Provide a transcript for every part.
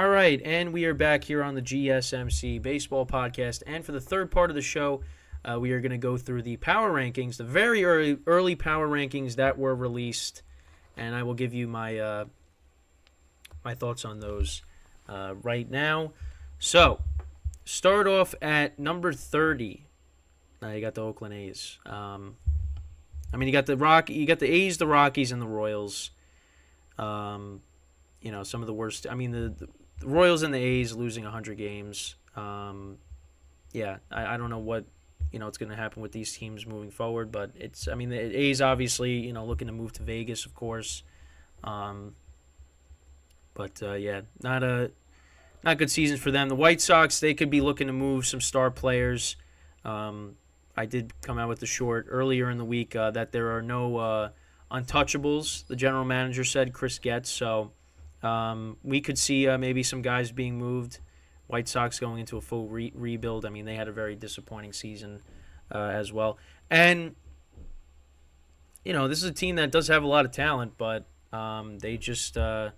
All right, and we are back here on the GSMC Baseball Podcast. And for the third part of the show, we are going to go through the power rankings, the very early power rankings that were released, and I will give you my my thoughts on those right now. So, start off at number 30. You got the Oakland A's. You got the A's, the Rockies, and the Royals. Some of the worst. The Royals and the A's losing 100 games. I don't know what it's going to happen with these teams moving forward, but the A's obviously looking to move to Vegas, of course. Not good seasons for them. The White Sox, they could be looking to move some star players. I did come out with the short earlier in the week that there are no untouchables. The general manager said, Chris Getz. So we could see maybe some guys being moved. White Sox going into a full rebuild. They had a very disappointing season as well. And, this is a team that does have a lot of talent, but they just really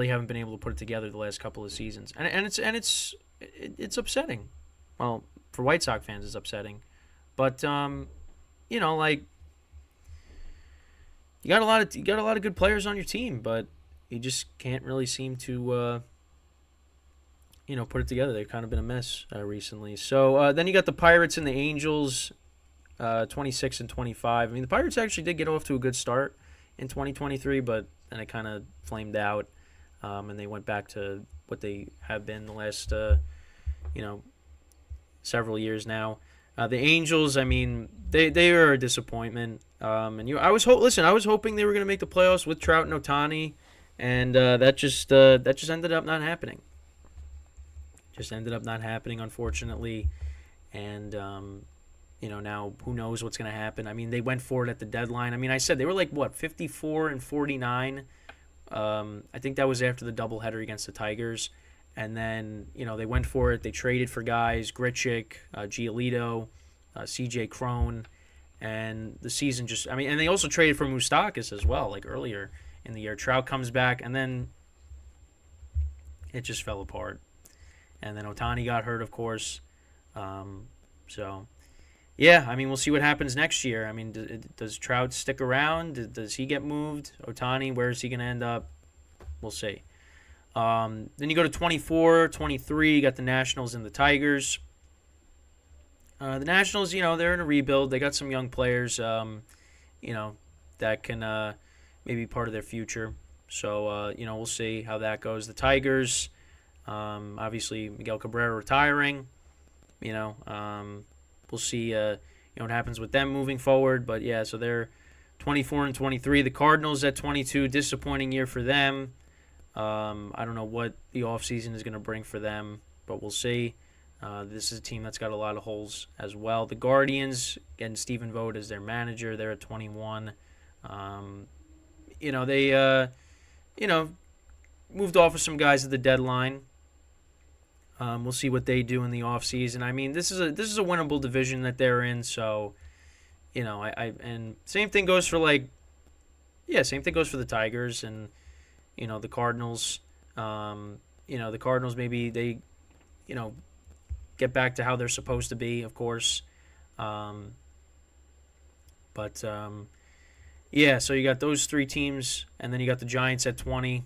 haven't been able to put it together the last couple of seasons. And it's upsetting. Well, for White Sox fans, it's upsetting. But, you got a lot of good players on your team, but you just can't really seem to put it together. They've kind of been a mess recently. So then you got the Pirates and the Angels, 26 and 25. The Pirates actually did get off to a good start in 2023, but then it kind of flamed out, and they went back to what they have been the last several years now. The Angels, they are a disappointment. I was hoping they were going to make the playoffs with Trout and Ohtani, and that just ended up not happening. Just ended up not happening, unfortunately. And now who knows what's going to happen? They went for it at the deadline. I said they were 54 and 49. I think that was after the doubleheader against the Tigers. And then, they went for it. They traded for guys, Grichuk, Giolito, C.J. Cron, and the season just, and they also traded for Moustakas as well, earlier in the year. Trout comes back, and then it just fell apart. And then Ohtani got hurt, of course. We'll see what happens next year. Does Trout stick around? Does he get moved? Ohtani, where is he going to end up? We'll see. Then you go to 24, 23, you got the Nationals and the Tigers. The Nationals, they're in a rebuild. They got some young players, that can maybe be part of their future. So, we'll see how that goes. The Tigers, obviously Miguel Cabrera retiring. We'll see, what happens with them moving forward. But, so they're 24 and 23. The Cardinals at 22, disappointing year for them. I don't know what the offseason is going to bring for them, but we'll see. This is a team that's got a lot of holes as well. The Guardians, getting Stephen Vogt as their manager, they're at 21. They moved off of some guys at the deadline. We'll see what they do in the offseason. This is a winnable division that they're in, so and same thing goes for the Tigers and the Cardinals. The Cardinals, maybe they get back to how they're supposed to be, of course. So you got those three teams, and then you got the Giants at 20.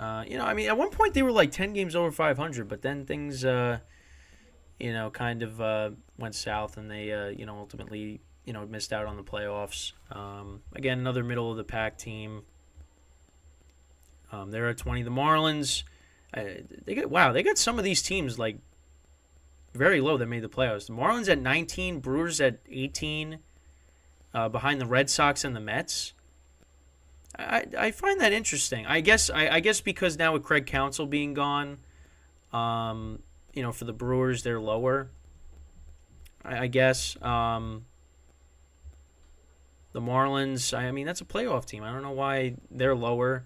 At one point they were 10 games over 500, but then things, kind of went south, and they, ultimately, missed out on the playoffs. Again, another middle of the pack team. They're at 20. The Marlins, they got some of these teams very low that made the playoffs. The Marlins at 19, Brewers at 18, behind the Red Sox and the Mets. I find that interesting. I guess because now with Craig Counsell being gone, for the Brewers they're lower. I guess. The Marlins, that's a playoff team. I don't know why they're lower.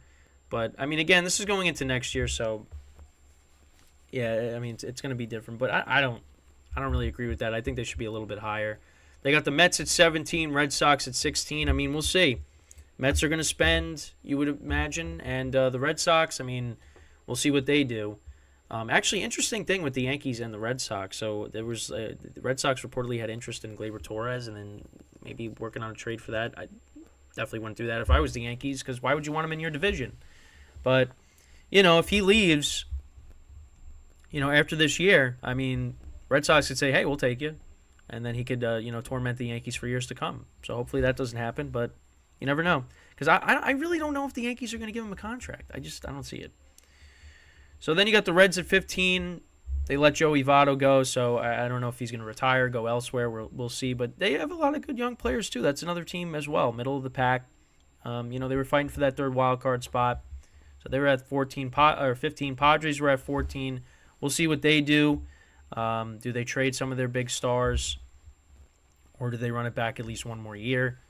But, again, this is going into next year, so, it's going to be different. But I don't really agree with that. I think they should be a little bit higher. They got the Mets at 17, Red Sox at 16. We'll see. Mets are going to spend, you would imagine. And the Red Sox, We'll see what they do. Actually, interesting thing with the Yankees and the Red Sox. So there was the Red Sox reportedly had interest in Gleyber Torres, and then maybe working on a trade for that. I definitely wouldn't do that if I was the Yankees, because why would you want him in your division? But if he leaves, after this year, I mean, Red Sox could say, "Hey, we'll take you," and then he could, torment the Yankees for years to come. So hopefully that doesn't happen, but you never know, because I really don't know if the Yankees are going to give him a contract. I don't see it. So then you got the Reds at 15. They let Joey Votto go, so I don't know if he's going to retire, go elsewhere. We'll see. But they have a lot of good young players, too. That's another team as well, middle of the pack. They were fighting for that third wild card spot. So they were at 14 or 15. Padres were at 14. We'll see what they do. Do they trade some of their big stars, or do they run it back at least one more year?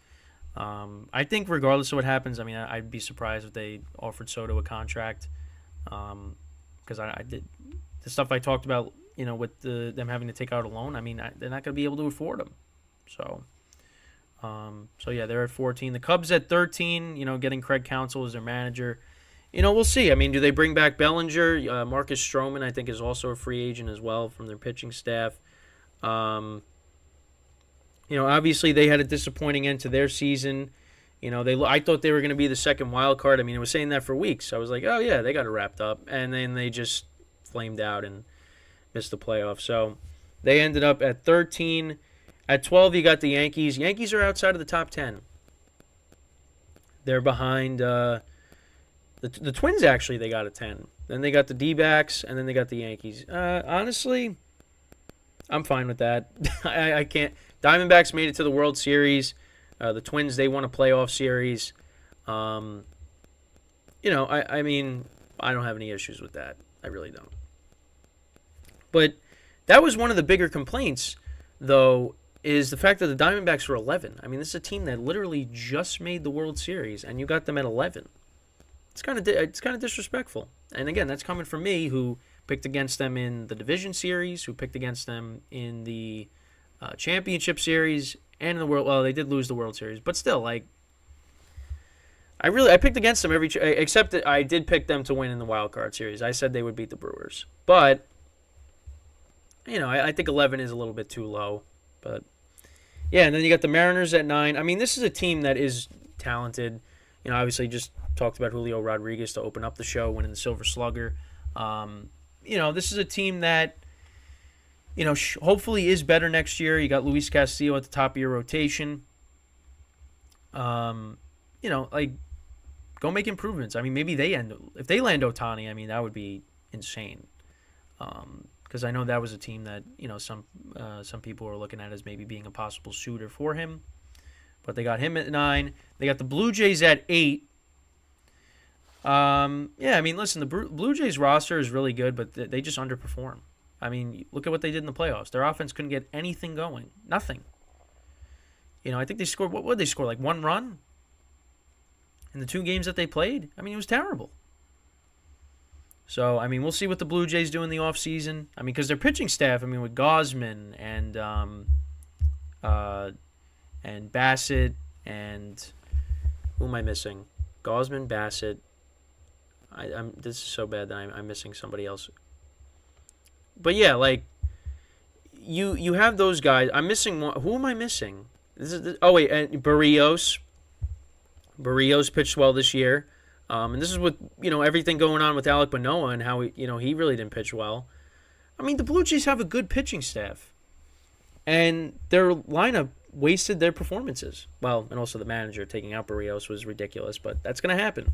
I think regardless of what happens, I mean, I'd be surprised if they offered Soto a contract. Because I did the stuff I talked about, with them having to take out a loan. I mean, they're not going to be able to afford them. So yeah, they're at 14. The Cubs at 13. Getting Craig Counsell as their manager. We'll see. I mean, do they bring back Bellinger? Marcus Stroman, I think, is also a free agent as well from their pitching staff. Obviously they had a disappointing end to their season. I thought they were going to be the second wild card. I mean, I was saying that for weeks. I was like, oh, yeah, they got it wrapped up. And then they just flamed out and missed the playoffs. So they ended up at 13. At 12, you got the Yankees. Yankees are outside of the top 10. They're behind the Twins, actually, they got a 10. Then they got the D-backs, and then they got the Yankees. Honestly, I'm fine with that. I can't. Diamondbacks made it to the World Series. The Twins, they won a playoff series. I mean, I don't have any issues with that. I really don't. But that was one of the bigger complaints, though, is the fact that the Diamondbacks were 11. I mean, this is a team that literally just made the World Series, and you got them at 11. It's kind of disrespectful. And again, that's coming from me, who picked against them in the Division Series, who picked against them in the Championship Series, and in the World. Well, they did lose the World Series, but still, I picked against them except that I did pick them to win in the Wild Card Series. I said they would beat the Brewers, but I think 11 is a little bit too low. But yeah, and then you got the Mariners at 9. I mean, this is a team that is talented. Obviously, just talked about Julio Rodriguez to open up the show, winning the Silver Slugger. This is a team that hopefully is better next year. You got Luis Castillo at the top of your rotation. Go make improvements. I mean, maybe if they land Ohtani, I mean, that would be insane. Because I know that was a team that, some people were looking at as maybe being a possible suitor for him. But they got him at 9. They got the Blue Jays at 8. I mean, listen, the Blue Jays roster is really good, but they just underperform. I mean, look at what they did in the playoffs. Their offense couldn't get anything going. Nothing. I think they scored, what would they score, like 1 run? In the 2 games that they played? I mean, it was terrible. So, I mean, we'll see what the Blue Jays do in the offseason. I mean, because their pitching staff, I mean, with Gausman and Bassett and who am I missing? Gausman, Bassett. This is so bad that I'm missing somebody else. But yeah, you have those guys. I'm missing one. Who am I missing? And Barrios. Barrios pitched well this year. And this is with everything going on with Alek Manoah and how he really didn't pitch well. I mean, the Blue Jays have a good pitching staff, and their lineup wasted their performances. Well, and also the manager taking out Barrios was ridiculous, but that's going to happen.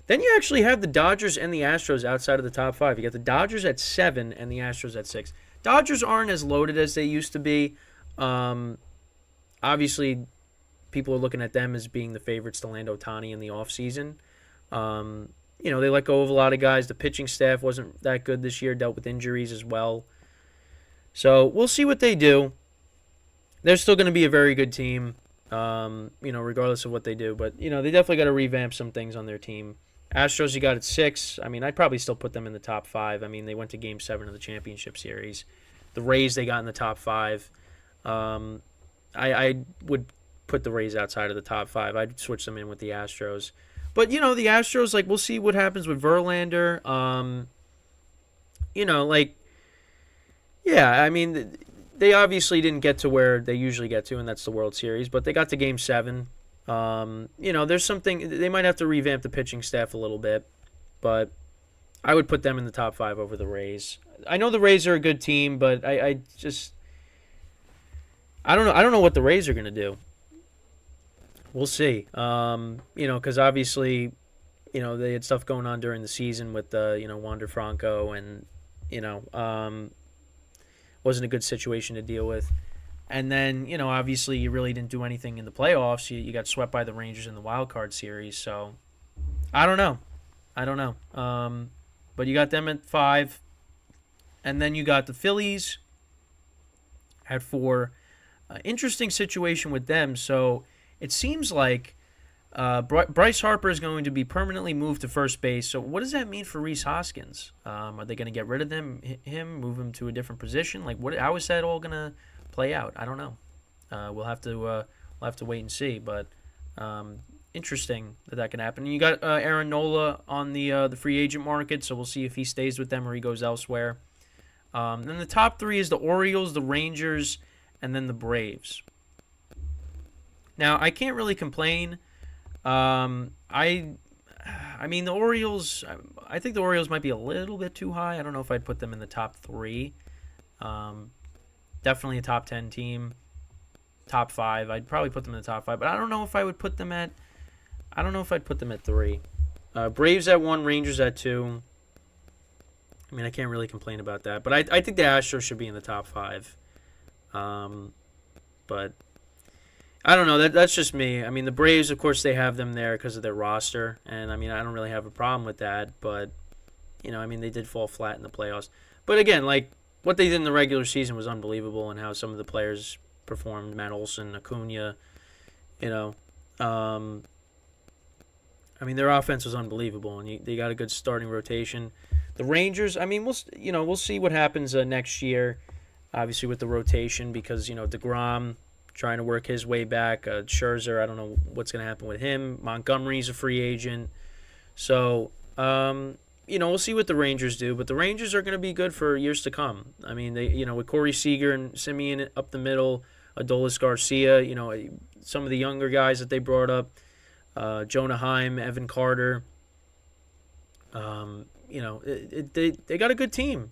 Then you actually have the Dodgers and the Astros outside of the top 5. You got the Dodgers at 7 and the Astros at 6. Dodgers aren't as loaded as they used to be. Obviously, people are looking at them as being the favorites to land Ohtani in the offseason. They let go of a lot of guys. The pitching staff wasn't that good this year, dealt with injuries as well. So we'll see what they do. They're still going to be a very good team, regardless of what they do. But, they definitely got to revamp some things on their team. Astros, you got at 6. I mean, I'd probably still put them in the top 5. I mean, they went to Game 7 of the Championship Series. The Rays, they got in the top 5. I would put the Rays outside of the top 5. I'd switch them in with the Astros. But the Astros, like, we'll see what happens with Verlander. Like, yeah, I mean, they obviously didn't get to where they usually get to, and that's the World Series. But they got to Game 7. There's something they might have to revamp the pitching staff a little bit, but I would put them in the top 5 over the Rays. I know the Rays are a good team, but I don't know. I don't know what the Rays are gonna do. We'll see. Because obviously, they had stuff going on during the season with Wander Franco, and wasn't a good situation to deal with. And then, obviously you really didn't do anything in the playoffs. You got swept by the Rangers in the wild card series. So I don't know. But you got them at 5. And then you got the Phillies at 4. Interesting situation with them. So it seems like Bryce Harper is going to be permanently moved to first base. So what does that mean for Rhys Hoskins? Are they going to get rid of him, move him to a different position? Like, how is that all going to play out? I don't know. We'll have to wait and see. But interesting that can happen. And you got Aaron Nola on the free agent market, so we'll see if he stays with them or he goes elsewhere. Then the top 3 is the Orioles, the Rangers, and then the Braves. Now, I can't really complain. I mean, the Orioles, I think the Orioles might be a little bit too high. I don't know if I'd put them in the top 3. Definitely a top 10 team. Top 5. I'd probably put them in the top 5, but I don't know if I would put them at 3. Braves at 1, Rangers at 2. I mean, I can't really complain about that, but I think the Astros should be in the top 5. But I don't know. That's just me. I mean, the Braves, of course, they have them there because of their roster, and I mean, I don't really have a problem with that. But I mean, they did fall flat in the playoffs. But again, like, what they did in the regular season was unbelievable, and how some of the players performed. Matt Olson, Acuna, I mean, their offense was unbelievable, and they got a good starting rotation. The Rangers, I mean, we'll see what happens next year, obviously with the rotation, because DeGrom trying to work his way back. Scherzer, I don't know what's going to happen with him. Montgomery's a free agent, so we'll see what the Rangers do. But the Rangers are going to be good for years to come. I mean, they with Corey Seager and Simeon up the middle, Adolis Garcia, some of the younger guys that they brought up. Jonah Heim, Evan Carter. They got a good team.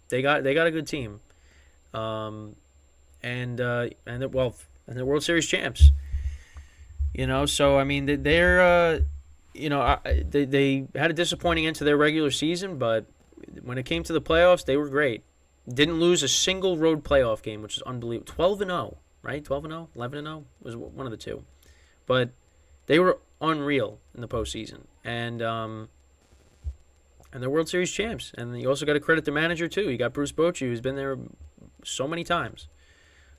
They got a good team. And they're World Series champs. So I mean they're they had a disappointing end to their regular season, but when it came to the playoffs, they were great. Didn't lose a single road playoff game, which is unbelievable. 12-0, right? 12-0, 11-0 was one of the two, but they were unreal in the postseason, and they're World Series champs. And you also got to credit the manager too. You got Bruce Bochy, who's been there so many times.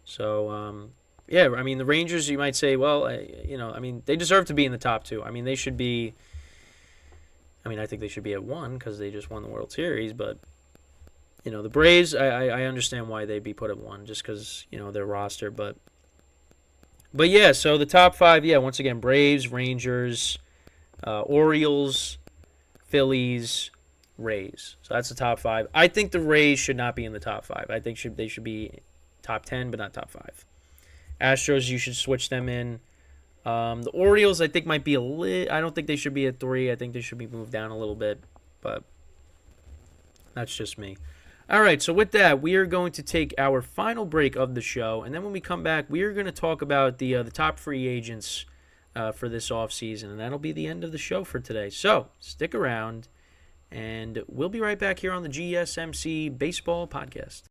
So yeah, I mean the Rangers, you might say, well, I mean they deserve to be in the top 2. I mean they should be. I mean I think they should be at 1 because they just won the World Series, but the Braves, I understand why they'd be put at 1 just because their roster, but yeah. So the top 5, yeah, once again, Braves, Rangers, Orioles, Phillies, Rays. So that's the top 5. I think the Rays should not be in the top 5. I think they should be top 10, but not top 5. Astros, you should switch them in. The Orioles, I think, might be I don't think they should be at 3. I think they should be moved down a little bit, but that's just me. All right, so with that, we are going to take our final break of the show, and then when we come back, we are going to talk about the top free agents for this offseason, and that'll be the end of the show for today. So stick around, and we'll be right back here on the GSMC Baseball Podcast.